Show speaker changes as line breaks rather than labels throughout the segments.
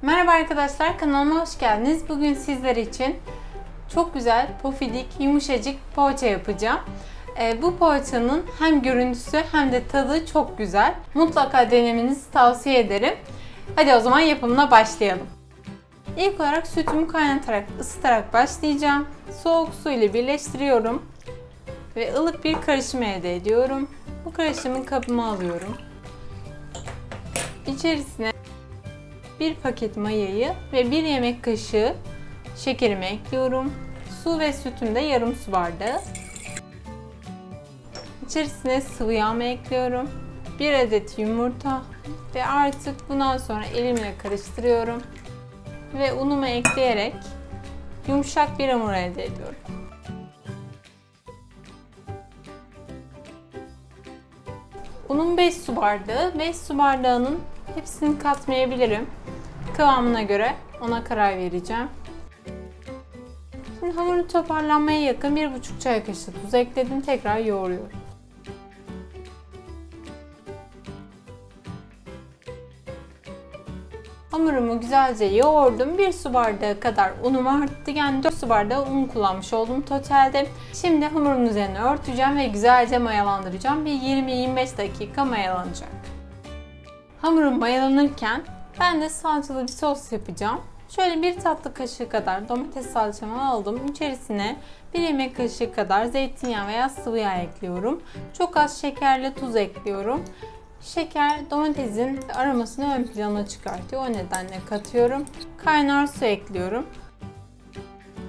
Merhaba arkadaşlar, kanalıma hoş geldiniz. Bugün sizler için çok güzel, pofidik, yumuşacık poğaça yapacağım. Bu poğaçanın hem görüntüsü hem de tadı çok güzel. Mutlaka denemenizi tavsiye ederim. Hadi o zaman yapımına başlayalım. İlk olarak sütümü kaynatarak, ısıtarak başlayacağım. Soğuk su ile birleştiriyorum ve ılık bir karışım elde ediyorum. Bu karışımı kabıma alıyorum. İçerisine bir paket mayayı ve 1 yemek kaşığı şekerimi ekliyorum. Su ve sütüm de yarım su bardağı. İçerisine sıvı yağımı ekliyorum. 1 adet yumurta ve artık bundan sonra elimle karıştırıyorum. Ve unumu ekleyerek yumuşak bir hamur elde ediyorum. Unum 5 su bardağı. 5 su bardağının hepsini katmayabilirim. Kıvamına göre ona karar vereceğim. Şimdi hamurun toparlanmaya yakın 1,5 çay kaşığı tuz ekledim. Tekrar yoğuruyorum. Hamurumu güzelce yoğurdum. 1 su bardağı kadar unum arttı. Yani 4 su bardağı un kullanmış oldum totalde. Şimdi hamurumun üzerine örteceğim ve güzelce mayalandıracağım. Bir 20-25 dakika mayalanacak. Hamurum mayalanırken ben de salçalı bir sos yapacağım. Şöyle 1 tatlı kaşığı kadar domates salçamı aldım. İçerisine 1 yemek kaşığı kadar zeytinyağı veya sıvı yağ ekliyorum. Çok az şekerle tuz ekliyorum. Şeker domatesin aromasını ön plana çıkartıyor. O nedenle katıyorum. Kaynar su ekliyorum.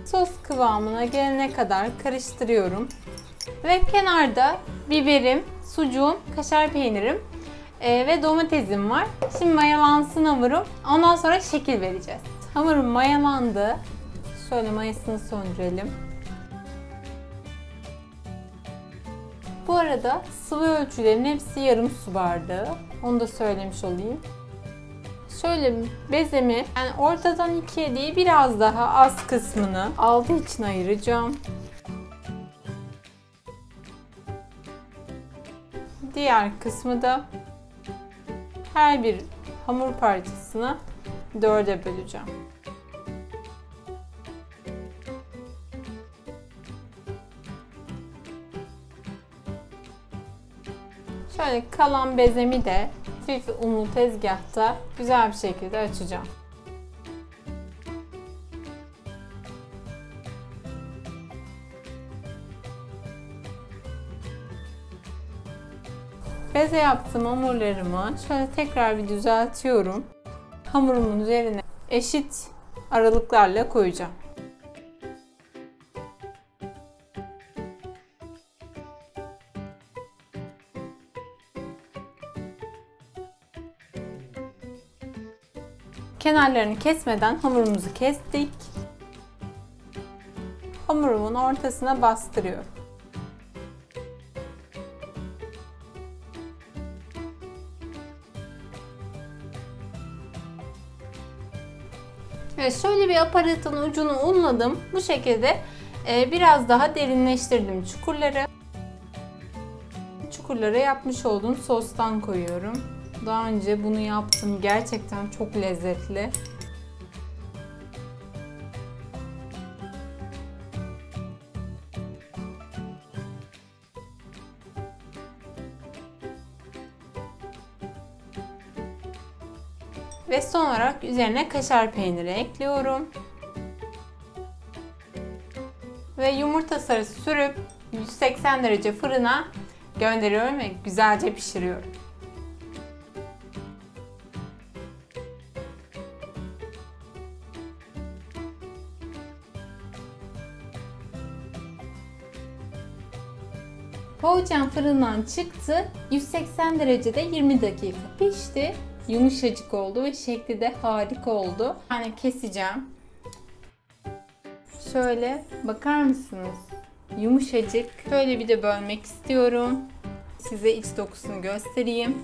Sos kıvamına gelene kadar karıştırıyorum. Ve kenarda biberim, sucuğum, kaşar peynirim ve domatesim var. Şimdi mayalansın hamurum. Ondan sonra şekil vereceğiz. Hamurum mayalandı. Şöyle mayasını söndürelim. Bu arada sıvı ölçülerin hepsi yarım su bardağı. Onu da söylemiş olayım. Şöyle bezemi yani ortadan ikiye değil biraz daha az kısmını altı için ayıracağım. Diğer kısmı da her bir hamur parçasını 4'e böleceğim. Şöyle kalan bezemi de hafif unlu tezgahta güzel bir şekilde açacağım. Beze yaptığım hamurlarımı şöyle tekrar bir düzeltiyorum. Hamurumun üzerine eşit aralıklarla koyacağım. Kenarlarını kesmeden hamurumuzu kestik. Hamurumun ortasına bastırıyorum. Evet, şöyle bir aparatın ucunu unladım. Bu şekilde biraz daha derinleştirdim çukurları. Çukurlara yapmış olduğum sostan koyuyorum. Daha önce bunu yaptım. Gerçekten çok lezzetli. Ve son olarak üzerine kaşar peyniri ekliyorum. Ve yumurta sarısı sürüp 180 derece fırına gönderiyorum ve güzelce pişiriyorum. Poğaçam fırından çıktı. 180 derecede 20 dakika pişti. Yumuşacık oldu ve şekli de harika oldu. Yani keseceğim. Şöyle bakar mısınız? Yumuşacık. Şöyle bir de bölmek istiyorum. Size iç dokusunu göstereyim.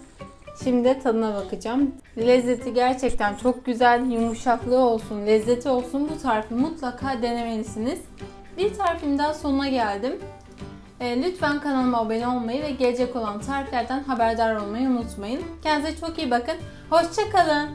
Şimdi de tadına bakacağım. Lezzeti gerçekten çok güzel. Yumuşaklığı olsun, lezzeti olsun. Bu tarifi mutlaka denemelisiniz. Bir tarifim daha sonuna geldim. Lütfen kanalıma abone olmayı ve gelecek olan tariflerden haberdar olmayı unutmayın. Kendinize çok iyi bakın. Hoşça kalın.